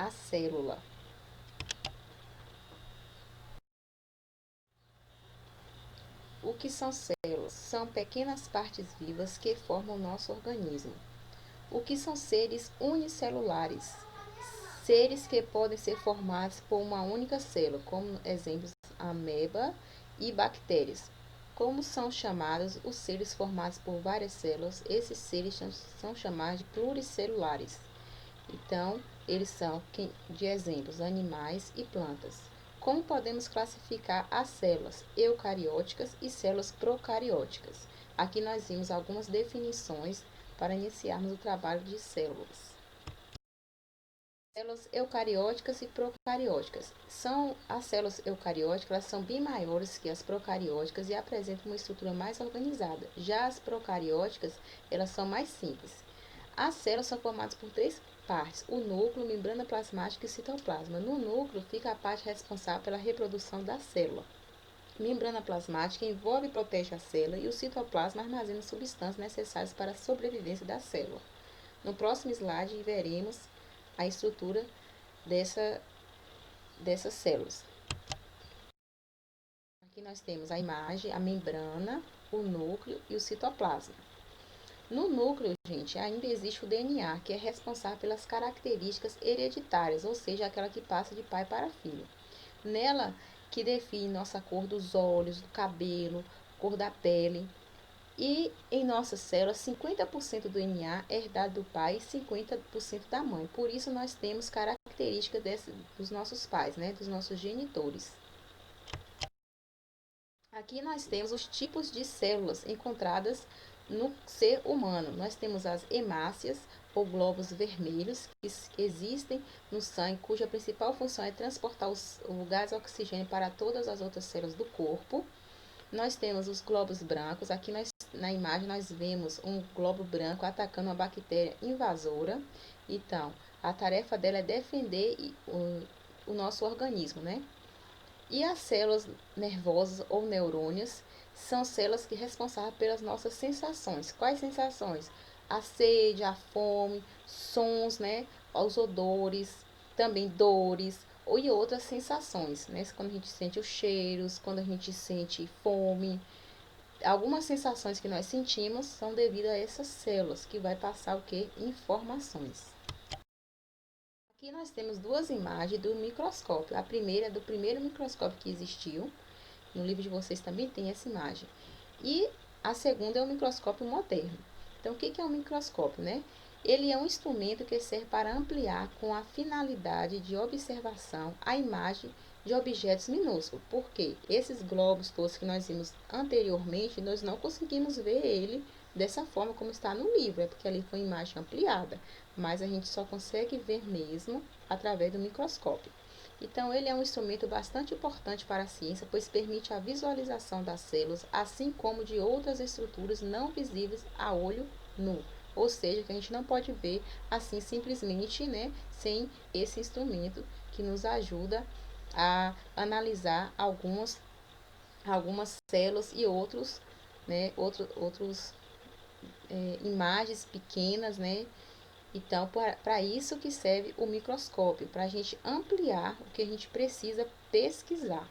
a célula. O que são células? São pequenas partes vivas que formam o nosso organismo. O que são seres unicelulares? Seres que podem ser formados por uma única célula, como exemplos ameba e bactérias. Como são chamados os seres formados por várias células? Esses seres são chamados de pluricelulares. Então, eles são de exemplos animais e plantas. Como podemos classificar as células eucarióticas e células procarióticas? Aqui nós vimos algumas definições para iniciarmos o trabalho de células. Células eucarióticas e procarióticas. As células eucarióticas, elas são bem maiores que as procarióticas e apresentam uma estrutura mais organizada. Já as procarióticas, elas são mais simples. As células são formadas por três partes: o núcleo, membrana plasmática e citoplasma. No núcleo fica a parte responsável pela reprodução da célula. Membrana plasmática envolve e protege a célula e o citoplasma armazena substâncias necessárias para a sobrevivência da célula. No próximo slide veremos a estrutura dessas células. Aqui nós temos a imagem, a membrana, o núcleo e o citoplasma. No núcleo, gente, ainda existe o DNA, que é responsável pelas características hereditárias, ou seja, aquela que passa de pai para filho. Nela, que define nossa cor dos olhos, do cabelo, cor da pele. E em nossas células, 50% do DNA é herdado do pai e 50% da mãe. Por isso, nós temos características dos nossos pais, né, dos nossos genitores. Aqui nós temos os tipos de células encontradas no ser humano. Nós temos as hemácias, ou glóbulos vermelhos, que existem no sangue, cuja principal função é transportar o gás oxigênio para todas as outras células do corpo. Nós temos os glóbulos brancos. Aqui na imagem nós vemos um globo branco atacando uma bactéria invasora. Então, a tarefa dela é defender o nosso organismo, né? E as células nervosas ou neurônios são células que responsáveis pelas nossas sensações. Quais sensações? A sede, a fome, sons, né? Os odores, também dores e outras sensações, né? Quando a gente sente os cheiros, quando a gente sente fome. Algumas sensações que nós sentimos são devidas a essas células, que vai passar o que? Informações. Aqui nós temos duas imagens do microscópio. A primeira é do primeiro microscópio que existiu. No livro de vocês também tem essa imagem. E a segunda é o microscópio moderno. Então, o que é um microscópio, né? Ele é um instrumento que serve para ampliar com a finalidade de observação a imagem de objetos minúsculos. Porque esses globos todos que nós vimos anteriormente, nós não conseguimos ver ele dessa forma como está no livro, é porque ali foi imagem ampliada, mas a gente só consegue ver mesmo através do microscópio. Então, ele é um instrumento bastante importante para a ciência, pois permite a visualização das células, assim como de outras estruturas não visíveis a olho nu. Ou seja, que a gente não pode ver assim simplesmente, né, sem esse instrumento que nos ajuda a analisar algumas células e outros, né, outros imagens pequenas, né? Então, para isso que serve o microscópio, para a gente ampliar o que a gente precisa pesquisar.